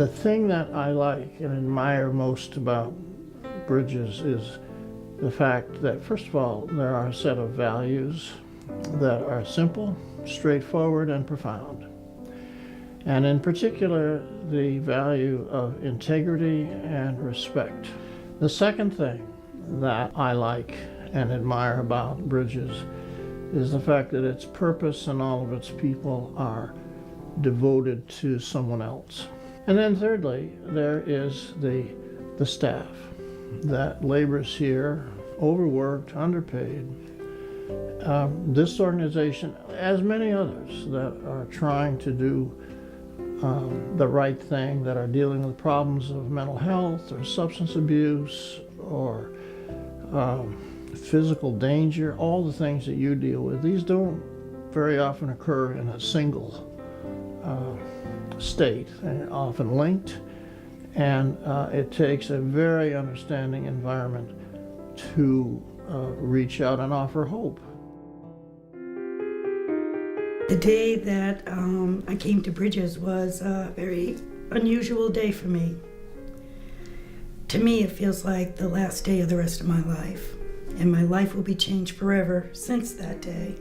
The thing that I like and admire most about Bridges is the fact that, first of all, there are a set of values that are simple, straightforward, and profound. And in particular, the value of integrity and respect. The second thing that I like and admire about Bridges is the fact that its purpose and all of its people are devoted to someone else. And then thirdly, there is the staff that labors here, overworked, underpaid. This organization, as many others that are trying to do the right thing, that are dealing with problems of mental health or substance abuse or physical danger, all the things that you deal with, these don't very often occur in a single state. They're often linked, and it takes a very understanding environment to reach out and offer hope. The day that I came to Bridges was a very unusual day for me. To me, it feels like the last day of the rest of my life, and my life will be changed forever since that day.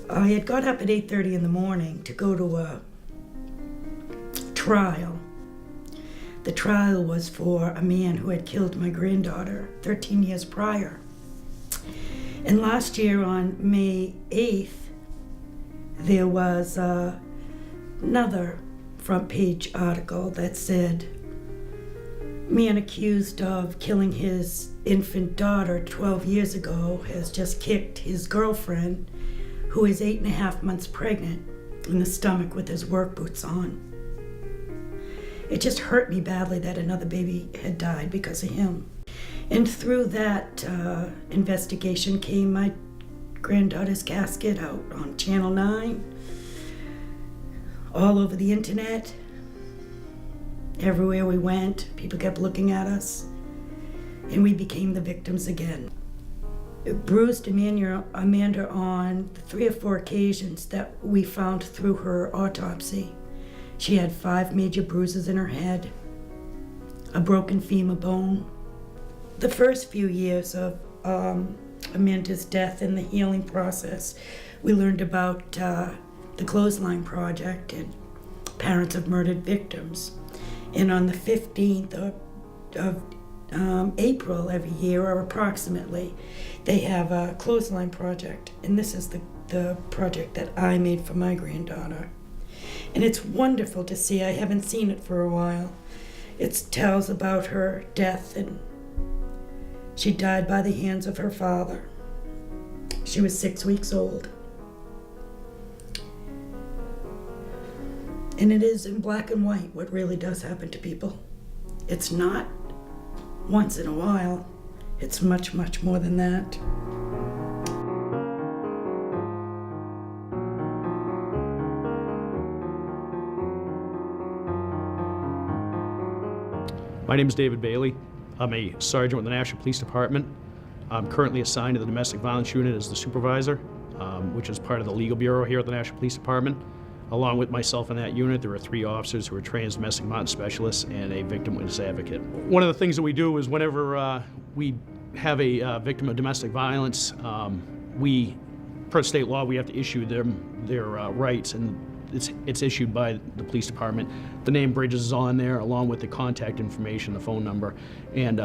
I had got up at 8:30 in the morning to go to a trial. The trial was for a man who had killed my granddaughter 13 years prior. And last year on May 8th, there was another front page article that said, man accused of killing his infant daughter 12 years ago has just kicked his girlfriend, who is 8.5 months pregnant, in the stomach with his work boots on. It just hurt me badly that another baby had died because of him. And through that investigation came my granddaughter's casket out on Channel 9, all over the internet. Everywhere we went, people kept looking at us, and we became the victims again. It bruised Amanda on 3 or 4 occasions that we found through her autopsy. She had 5 major bruises in her head, a broken femur bone. The first few years of Amanda's death and the healing process, we learned about the Clothesline Project and Parents of Murdered Victims. And on the 15th of April every year, or approximately, they have a Clothesline Project. And this is the project that I made for my granddaughter. And it's wonderful to see. I haven't seen it for a while. It tells about her death, and she died by the hands of her father. She was 6 weeks old. And it is in black and white what really does happen to people. It's not once in a while. It's much, much more than that. My name is David Bailey. I'm a sergeant with the Nashua Police Department. I'm currently assigned to the Domestic Violence Unit as the supervisor, which is part of the Legal Bureau here at the Nashua Police Department. Along with myself in that unit, there are 3 officers who are trained as domestic violence specialists and a victim witness advocate. One of the things that we do is whenever we have a victim of domestic violence, per state law, we have to issue them their rights, and it's issued by the police department. The name Bridges is on there, along with the contact information, the phone number. And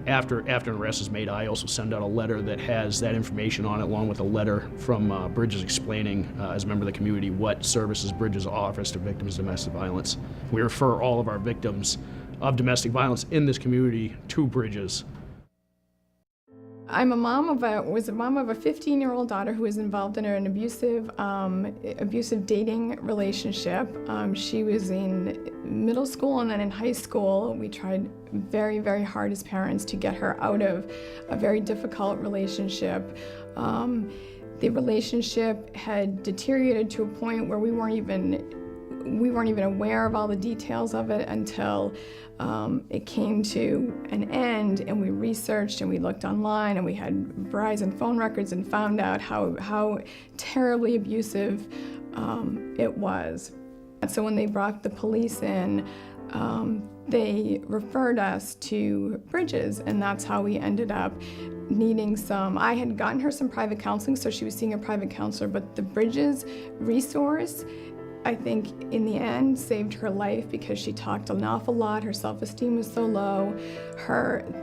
after an arrest is made, I also send out a letter that has that information on it, along with a letter from Bridges explaining, as a member of the community, what services Bridges offers to victims of domestic violence. We refer all of our victims of domestic violence in this community to Bridges. I'm a mom of a 15-year-old daughter who was involved in an abusive dating relationship. She was in middle school and then in high school. We tried very, very hard as parents to get her out of a very difficult relationship. The relationship had deteriorated to a point where we weren't even aware of all the details of it until it came to an end, and we researched and we looked online and we had Verizon phone records and found out how terribly abusive it was. So when they brought the police in, they referred us to Bridges, and that's how we ended up needing some. I had gotten her some private counseling, so she was seeing a private counselor, but the Bridges resource, I think in the end saved her life because she talked an awful lot. Her self-esteem was so low.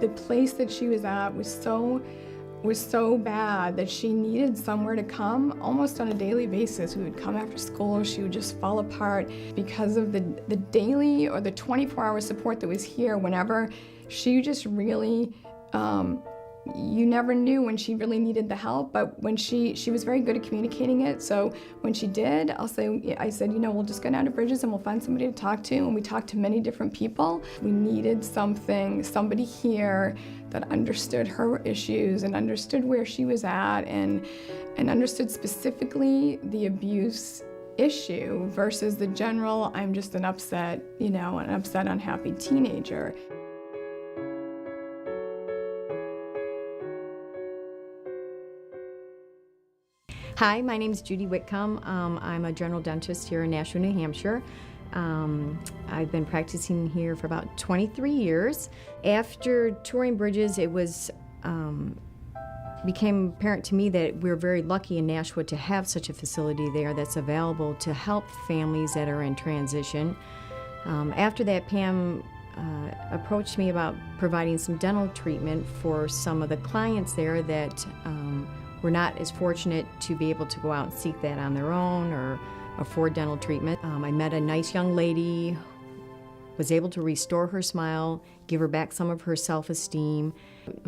The place that she was at was so bad that she needed somewhere to come almost on a daily basis. We would come after school, she would just fall apart because of the daily or the 24-hour support that was here whenever she just really, you never knew when she really needed the help, but when she was very good at communicating it. So when she did, I said, we'll just go down to Bridges and we'll find somebody to talk to. And we talked to many different people. We needed somebody here that understood her issues and understood where she was at and understood specifically the abuse issue versus the general, I'm just an upset, unhappy teenager. Hi, my name is Judy Whitcomb. I'm a general dentist here in Nashua, New Hampshire. I've been practicing here for about 23 years. After touring Bridges, it became apparent to me that we're very lucky in Nashua to have such a facility there that's available to help families that are in transition. After that, Pam approached me about providing some dental treatment for some of the clients there that were not as fortunate to be able to go out and seek that on their own or afford dental treatment. I met a nice young lady, was able to restore her smile, give her back some of her self-esteem.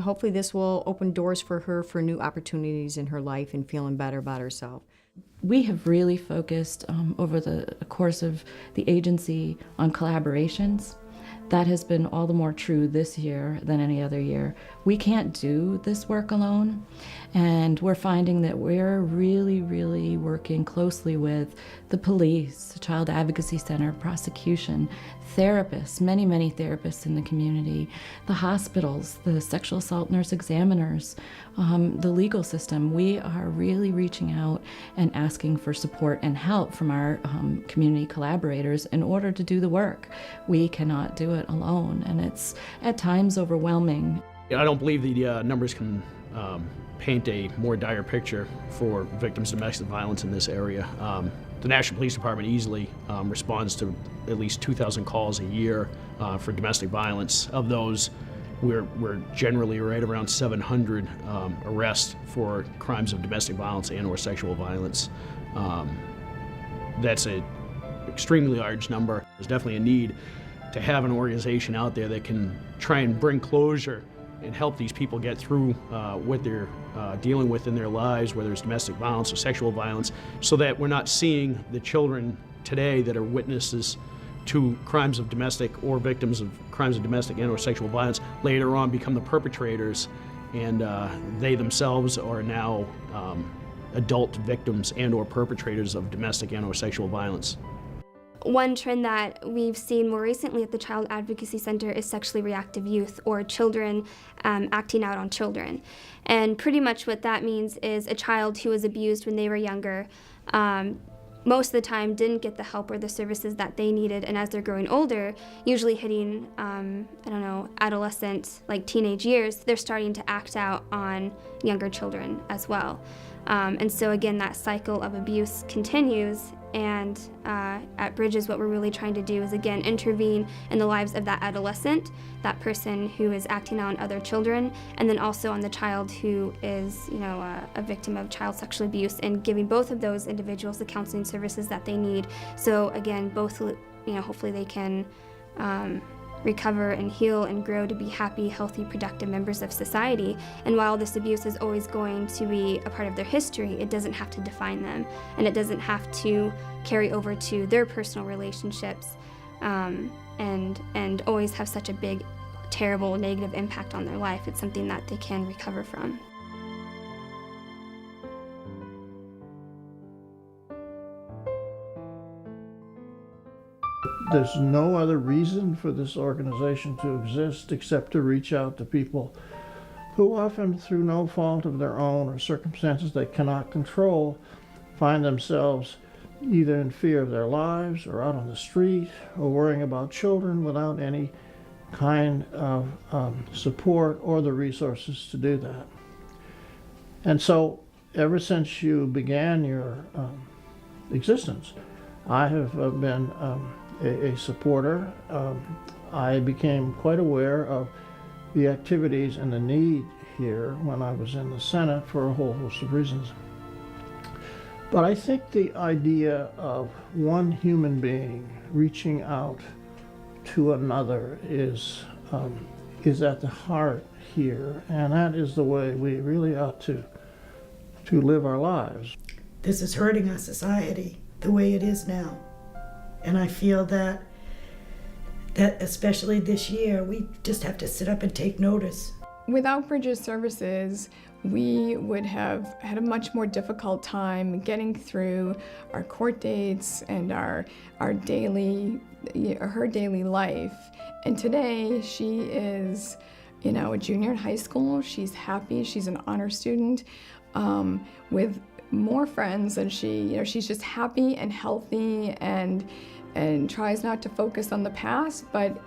Hopefully this will open doors for her for new opportunities in her life and feeling better about herself. We have really focused over the course of the agency on collaborations. That has been all the more true this year than any other year. We can't do this work alone, and we're finding that we're really, really working closely with the police, the Child Advocacy Center, prosecution, therapists, many, many therapists in the community, the hospitals, the sexual assault nurse examiners, the legal system. We are really reaching out and asking for support and help from our community collaborators in order to do the work. We cannot do it alone, and it's at times overwhelming. I don't believe the numbers can paint a more dire picture for victims of domestic violence in this area. The National Police Department easily responds to at least 2,000 calls a year for domestic violence. Of those, we're generally right around 700 arrests for crimes of domestic violence and/or sexual violence. That's an extremely large number. There's definitely a need to have an organization out there that can try and bring closure and help these people get through what they're dealing with in their lives, whether it's domestic violence or sexual violence, so that we're not seeing the children today that are witnesses to crimes of domestic or victims of crimes of domestic and or sexual violence later on become the perpetrators, and they themselves are now adult victims and or perpetrators of domestic and or sexual violence. One trend that we've seen more recently at the Child Advocacy Center is sexually reactive youth, or children acting out on children. And pretty much what that means is a child who was abused when they were younger, most of the time didn't get the help or the services that they needed, and as they're growing older, usually hitting, adolescent, like teenage years, they're starting to act out on younger children as well. And so again, that cycle of abuse continues. And at Bridges, what we're really trying to do is, again, intervene in the lives of that adolescent, that person who is acting out on other children, and then also on the child who is, a victim of child sexual abuse, and giving both of those individuals the counseling services that they need. So again, both, hopefully they can recover and heal and grow to be happy, healthy, productive members of society. And while this abuse is always going to be a part of their history, it doesn't have to define them, and it doesn't have to carry over to their personal relationships and always have such a big, terrible, negative impact on their life. It's something that they can recover from. There's no other reason for this organization to exist except to reach out to people who often, through no fault of their own or circumstances they cannot control, find themselves either in fear of their lives or out on the street or worrying about children without any kind of support or the resources to do that. And so ever since you began your existence, I have been a supporter. I became quite aware of the activities and the need here when I was in the Senate for a whole host of reasons. But I think the idea of one human being reaching out to another is at the heart here, and that is the way we really ought to live our lives. This is hurting our society the way it is now. And I feel that especially this year, we just have to sit up and take notice. Without Bridges Services, we would have had a much more difficult time getting through our court dates and her daily life. And today she is, a junior in high school. She's happy. She's an honor student with more friends, and she's just happy and healthy and tries not to focus on the past. But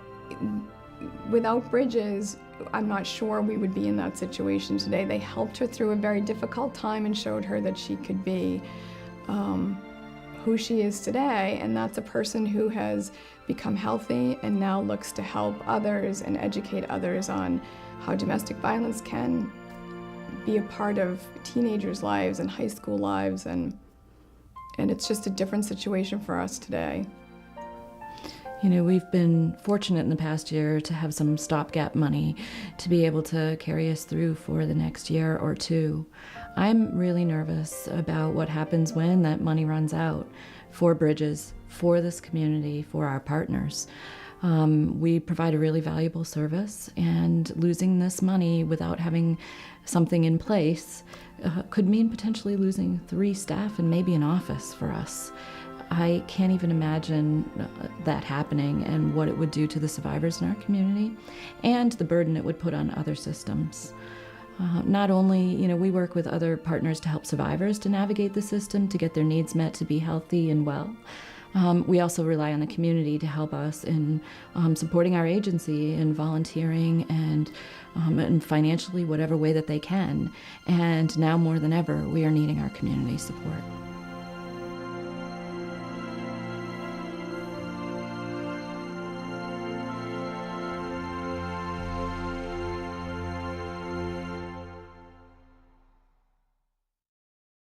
without Bridges, I'm not sure we would be in that situation today. They helped her through a very difficult time and showed her that she could be who she is today, and that's a person who has become healthy and now looks to help others and educate others on how domestic violence can be a part of teenagers' lives and high school lives, and it's just a different situation for us today. We've been fortunate in the past year to have some stopgap money to be able to carry us through for the next year or two. I'm really nervous about what happens when that money runs out for Bridges, for this community, for our partners. We provide a really valuable service, and losing this money without having something in place could mean potentially losing 3 staff and maybe an office for us. I can't even imagine that happening and what it would do to the survivors in our community and the burden it would put on other systems. Not only, we work with other partners to help survivors to navigate the system, to get their needs met, to be healthy and well. We also rely on the community to help us in supporting our agency in volunteering and financially, whatever way that they can. And now more than ever, we are needing our community support.